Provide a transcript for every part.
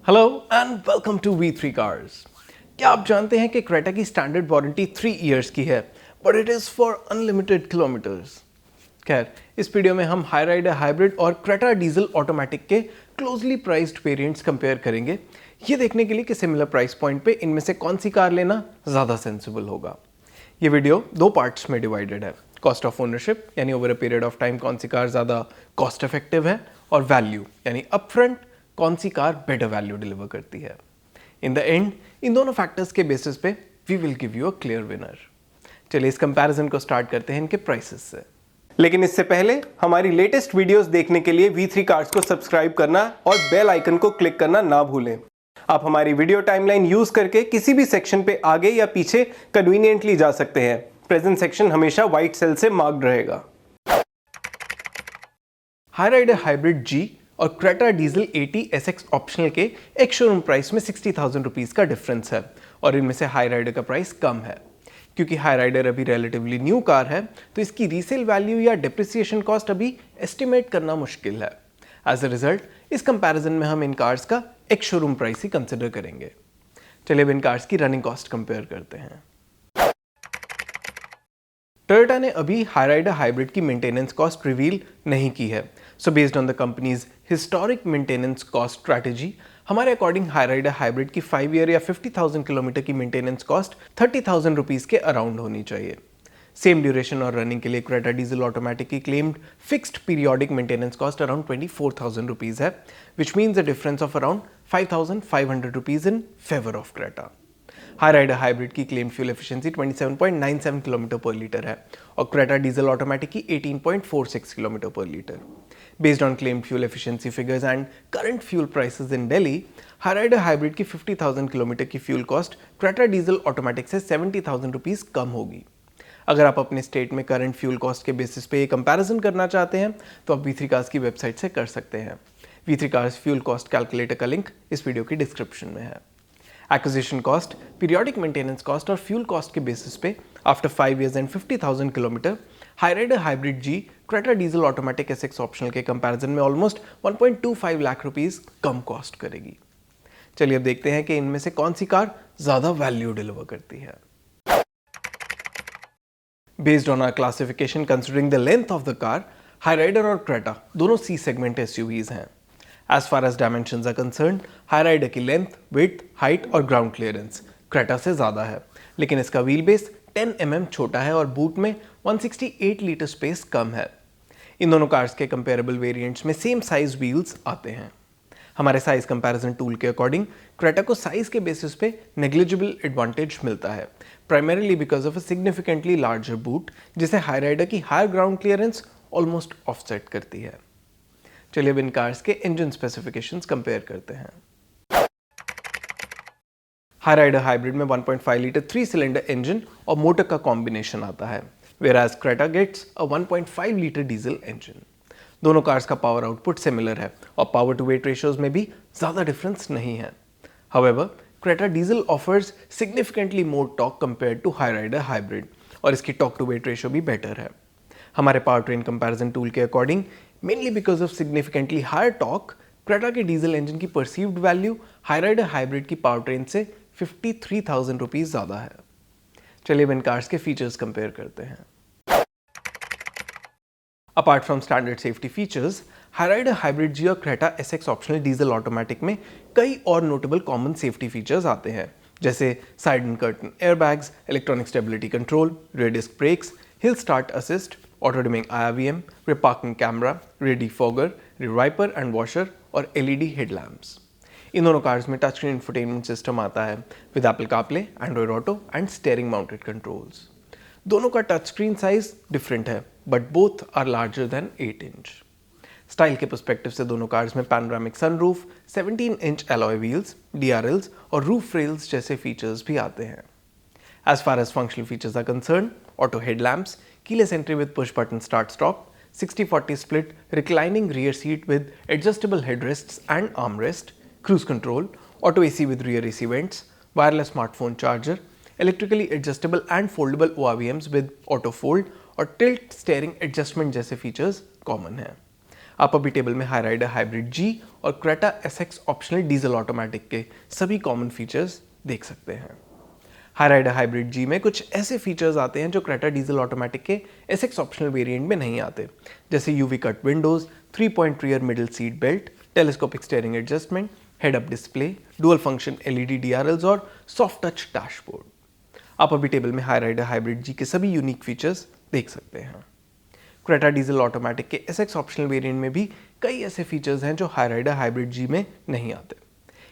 Hello and welcome to V3 cars. क्या आप जानते हैं कि क्रेटा की स्टैंडर्ड वारंटी 3 इयर्स की है, but it is for unlimited kilometres. खैर, इस वीडियो में हम हाईराइडर हाइब्रिड और क्रेटा डीजल ऑटोमेटिक के क्लोजली प्राइस्ड वेरिएंट्स कंपेयर करेंगे, ये देखने के लिए कि सिमिलर प्राइस पॉइंट पे इनमें से कौन सी कार लेना ज़्यादा सेंसिबल होगा। ये वीडियो दो पार्ट्स में डिवाइडेड है। कॉस्ट ऑफ ओनरशिप यानी over a period of time कौन सी कार ज़्यादा कॉस्ट इफेक्टिव है, और वैल्यू यानी अपफ्रंट कौन सी कार बेटर वैल्यू डिलीवर करती है। इन द एंड इन दोनों फैक्टर्स के बेसिस पे we will give you a clear winner. चलिए इस कंपैरिजन को स्टार्ट करते हैं इनके प्राइसेस से। लेकिन इससे पहले हमारी लेटेस्ट वीडियोस देखने के लिए V3 कार्स को सब्सक्राइब करना और बेल आइकन को क्लिक करना ना भूलें। आप हमारी वीडियो टाइमलाइन यूज करके किसी भी सेक्शन पे आगे या पीछे कन्वीनियंटली जा सकते हैं। प्रेजेंट सेक्शन हमेशा व्हाइट सेल से मार्क्ड रहेगा। हाईराइडर हाइब्रिड G और क्रेटा डीजल 80 SX ऑप्शनल के एक शोरूम प्राइस में 60,000 रुपीज़ का डिफरेंस है, और इनमें से हाईराइडर का प्राइस कम है। क्योंकि हाईराइडर अभी रिलेटिवली न्यू कार है, तो इसकी रीसेल वैल्यू या डिप्रिसिएशन कॉस्ट अभी एस्टिमेट करना मुश्किल है। एज अ रिजल्ट इस कंपैरिजन में हम इन कार्स का एक शोरूम प्राइस ही कंसिडर करेंगे। चलिए अब इन कार्स की रनिंग कॉस्ट कंपेयर करते हैं। टोयोटा ने अभी हाईराइडर हाइब्रिड की मेंटेनेंस कॉस्ट रिवील नहीं की है, so based on the companies historic maintenance cost strategy, हमारे अकॉर्डिंग हाईराइडर हाइब्रिड की 5 ईयर या 50,000 किलोमीटर की मेंटेनेंस कॉस्ट 30,000 रुपीज़ के अराउंड होनी चाहिए। सेम ड्यूरेशन और रनिंग के लिए क्रेटा डीजल ऑटोमेटिक की claimed fixed periodic maintenance cost around 24,000 rupees है, which means a difference of around 5,500 rupees in favour of Creta. Hyryder hybrid की क्लेम फ्यूल एफिशिएंसी 27.97 किलोमीटर पर litre है और Creta diesel automatic की 18.46 kilometre पर litre. Based on claim fuel efficiency figures and current fuel prices in Delhi, Hyryder hybrid की 50,000 kilometre की fuel cost Creta diesel automatic से 70,000 rupees कम होगी। अगर आप अपने स्टेट में करंट फ्यूल कॉस्ट के बेसिस पे ये कंपैरिजन करना चाहते हैं तो आप V3 कार्स की वेबसाइट से कर सकते हैं। V3 cars fuel cost calculator का लिंक इस वीडियो की डिस्क्रिप्शन में है। Acquisition cost, periodic maintenance cost और फ्यूल कॉस्ट के बेसिस पे after 5 years and 50,000 kilometre Hyryder hybrid G Creta diesel automatic SX optional के कंपैरिजन में ऑलमोस्ट 1.25 लाख रुपीस कम कॉस्ट करेगी। चलिए अब देखते हैं कि इनमें से कौन सी कार ज्यादा वैल्यू डिलीवर करती है। Based on our classification considering the length of the car, Hyryder और क्रेटा दोनों C सेगमेंट SUVs हैं। As far as dimensions are concerned, Hyryder की लेंथ, विड्थ, हाइट और ग्राउंड क्लियरेंस क्रेटा से ज़्यादा है, लेकिन इसका व्हील बेस 10 mm छोटा है और बूट में 168 लीटर स्पेस कम है। इन दोनों कार्स के कंपेरेबल वेरिएंट्स में सेम साइज व्हील्स आते हैं। हमारे साइज कंपैरिजन टूल के अकॉर्डिंग क्रेटा को साइज के बेसिस पे नेग्लिजिबल एडवांटेज मिलता है, primarily because of a significantly larger boot, जिसे हाईराइडर की higher ground clearance almost offset करती है। चलिए अब इन कार्स के इंजन स्पेसिफिकेशंस कंपेयर करते हैं। हाईराइडर हाइब्रिड में 1.5 लीटर 3 सिलेंडर इंजन और मोटर का कॉम्बिनेशन आता है, whereas Creta gets a 1.5 litre diesel engine. दोनों कार्स का पावर आउटपुट सिमिलर है और पावर टू वेट रेशियोज में भी ज्यादा डिफरेंस नहीं है। However, Creta diesel offers significantly more torque compared to Hyryder hybrid और इसकी टॉर्क टू वेट रेशियो भी बेटर है। हमारे पावर ट्रेन कंपैरिजन टूल के according mainly because of significantly higher torque, Creta के डीजल इंजन की परसीव्ड वैल्यू हाईराइडर हाइब्रिड की power train से 53,000 रुपीज़ ज़्यादा है। चलिए अब इन कार्स के फीचर्स कंपेयर करते हैं। Apart from standard safety features, Hyryder hybrid G और Creta SX optional diesel automatic में कई और नोटेबल कॉमन सेफ्टी फीचर्स आते हैं, जैसे side and curtain airbags, electronic stability control, rear disc brakes, hill start assist, auto dimming IRVM, rear parking camera, rear defogger, rear wiper and washer और LED headlamps. इन दोनों cars में touch screen infotainment system आता है with Apple CarPlay, Android auto and steering mounted controls. दोनों का touch screen size different है, but both are larger than 8 inch. Style के पर्सपेक्टिव से दोनों कार्स में panoramic sunroof, 17 inch alloy wheels, DRLs और रूफ रेल्स जैसे फीचर्स भी आते हैं। As far as functional features are concerned, auto headlamps, keyless entry with push button start stop, 60-40 split reclining rear seat with adjustable headrests and armrest, cruise control, auto AC with rear AC vents, wireless smartphone charger, electrically adjustable and foldable ORVMs with auto fold और tilt steering adjustment जैसे features common हैं। आप अभी table में Hyryder hybrid G और Creta SX optional diesel automatic के सभी common features देख सकते हैं। हाईराइडर हाइब्रिड जी में कुछ ऐसे फीचर्स आते हैं जो क्रेटा डीजल ऑटोमेटिक के एसएक्स ऑप्शनल वेरिएंट में नहीं आते, जैसे UV cut Windows, 3-point rear middle seat belt, telescopic steering adjustment, head up display, dual function LED DRLs और सॉफ्ट टच डैशबोर्ड। आप अभी टेबल में हाईराइडर हाइब्रिड जी के सभी यूनिक फीचर्स देख सकते हैं। क्रेटा डीजल ऑटोमेटिक के एसएक्स ऑप्शनल वेरिएंट में भी कई ऐसे फीचर्स हैं जो हाईराइडर हाइब्रिड जी में नहीं आते।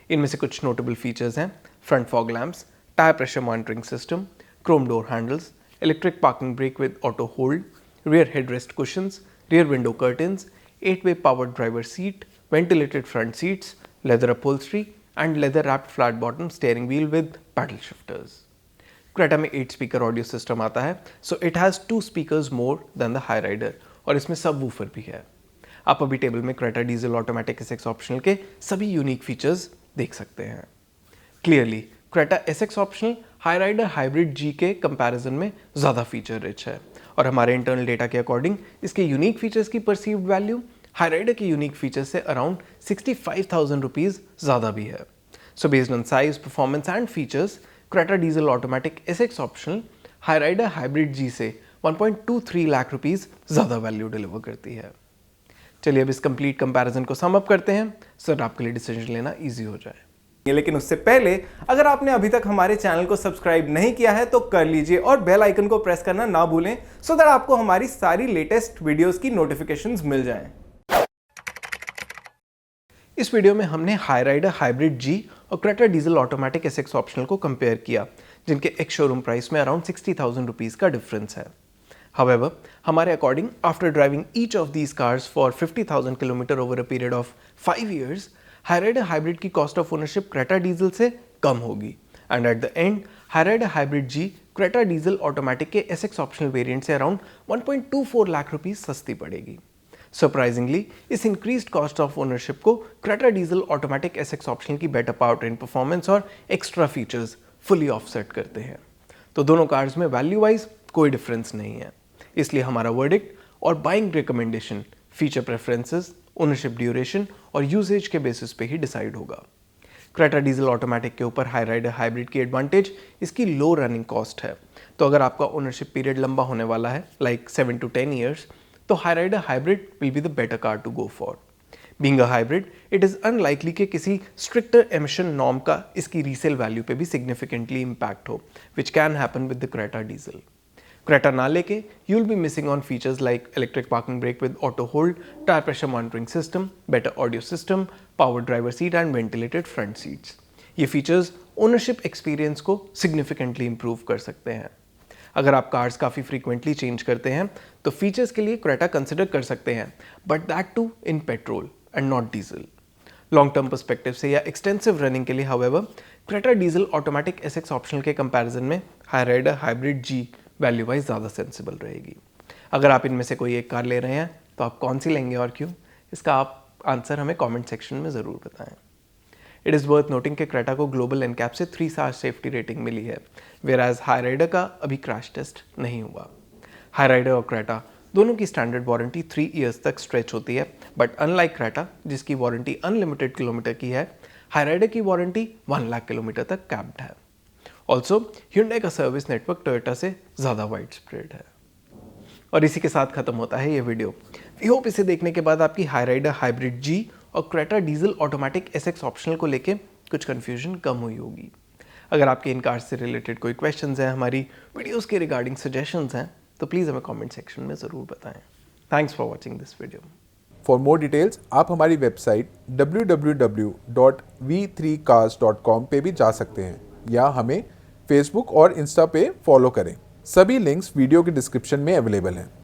इनमें से कुछ नोटेबल फीचर्स हैं front fog lamps, tyre pressure monitoring system, Chrome door handles, electric parking brake with auto hold, rear headrest cushions, rear window curtains, 8-way powered driver seat, ventilated front seats, leather upholstery and leather wrapped flat bottom steering wheel with paddle shifters. Creta में 8 speaker audio system आता है, so it has 2 speakers more than the Hyryder, और इसमें सब woofer भी है। आप अभी टेबल में Creta diesel automatic SX optional के सभी यूनिक फीचर्स देख सकते हैं। Clearly Creta SX optional Hyryder hybrid G के कंपैरिजन में ज़्यादा फीचर रिच है, और हमारे इंटरनल डेटा के अकॉर्डिंग इसके यूनिक फीचर्स की परसीव्ड वैल्यू हाईराइडर के यूनिक फीचर्स से अराउंड 65,000 रुपीज़ ज़्यादा भी है। So based on size, performance and features, Creta diesel automatic SX optional Hyryder hybrid G से 1.23 लाख रुपीज़ ज़्यादा वैल्यू डिलीवर करती है। चलिए अब इस कंप्लीट कंपैरिजन को सम अप करते हैं, सो आपके लिए डिसीजन लेना ईजी हो जाए। लेकिन उससे पहले अगर आपने अभी तक हमारे चैनल को सब्सक्राइब नहीं किया है तो कर लीजिए और बेल आइकन को प्रेस करना ना भूलें, सो दैट आपको हमारी सारी लेटेस्ट वीडियोस की नोटिफिकेशंस मिल जाएं। इस वीडियो में हमने हाईराइडर हाइब्रिड जी और Creta diesel automatic SX optional को कंपेयर किया, जिनके एक्स शोरूम प्राइस में अराउंड 60,000 रुपीज़ का डिफरेंस है। However, हमारे according after driving each of these cars for 50,000 kilometre over a period of 5 years, Hyryder hybrid G cost of ownership Creta diesel से कम होगी, and at the and Hyryder hybrid ji Creta diesel automatic के SX optional variant से around 1.24 lakh rupees सस्ती पड़ेगी। Surprisingly इस increased cost of ownership को Creta diesel automatic SX optional की बेटर पावर ट्रेन परफॉर्मेंस और एक्स्ट्रा फीचर्स फुली ऑफसेट करते हैं। तो दोनों कार्स में वैल्यू वाइज कोई डिफरेंस नहीं है, इसलिए हमारा वर्डिक्ट और buying recommendation feature preferences, ownership duration और यूसेज के बेसिस पे ही डिसाइड होगा। क्रेटा डीजल ऑटोमेटिक के ऊपर हाईराइडर हाइब्रिड की एडवांटेज इसकी लो रनिंग कॉस्ट है। तो अगर आपका ओनरशिप पीरियड लंबा होने वाला है, लाइक 7 to 10 years, तो Hyryder hybrid will be the better car to go for. Being a hybrid, it is unlikely कि किसी स्ट्रिक्टर एमिशन नॉर्म का इसकी रीसेल वैल्यू पे भी सिग्निफिकेंटली इम्पैक्ट हो, which can happen with the Creta diesel. Creta ना लेके you will be missing on features like electric parking brake with auto hold, tyre pressure monitoring system, better audio system, power driver seat and ventilated front seats. ये features ownership experience को significantly improve कर सकते हैं। अगर आप cars काफ़ी frequently change करते हैं तो फीचर्स के लिए क्रेटा कंसिडर कर सकते हैं, but that too in petrol and not diesel. Long term perspective से या एक्सटेंसिव रनिंग के लिए however Creta diesel automatic SX optional के कंपैरिजन में Hyryder hybrid G value wise ज़्यादा सेंसिबल रहेगी। अगर आप इनमें से कोई एक कार ले रहे हैं तो आप कौन सी लेंगे और क्यों, इसका आप आंसर हमें कमेंट सेक्शन में ज़रूर बताएं। इट इज़ वर्थ नोटिंग कि क्रेटा को ग्लोबल एनकैप से 3 स्टार सेफ्टी रेटिंग मिली है, वेराज हाईराइडर का अभी क्रैश टेस्ट नहीं हुआ। हाईराइडर और क्रेटा दोनों की स्टैंडर्ड वारंटी 3 years तक स्ट्रेच होती है, बट अनलाइक क्रेटा जिसकी वारंटी अनलिमिटेड किलोमीटर की है, हाईराइडर की वारंटी 1 लाख किलोमीटर तक कैप्ड है। ऑल्सो Hyundai का सर्विस नेटवर्क टोयोटा से ज़्यादा वाइड स्प्रेड है। और इसी के साथ खत्म होता है ये वीडियो। वी होप इसे देखने के बाद आपकी हाईराइडर हाइब्रिड जी और Creta diesel automatic SX optional को लेके कुछ कन्फ्यूजन कम हुई होगी। अगर आपके इन कार्स से रिलेटेड कोई क्वेश्चंस हैं, हमारी वीडियोस के रिगार्डिंग सजेशंस हैं, तो प्लीज़ हमें कमेंट सेक्शन में ज़रूर बताएं। Thanks for watching this video. For more details आप हमारी वेबसाइट www.v3cars.com पे भी जा सकते हैं, या हमें फेसबुक और इंस्टा पे फॉलो करें। सभी लिंक्स वीडियो के डिस्क्रिप्शन में अवेलेबल हैं।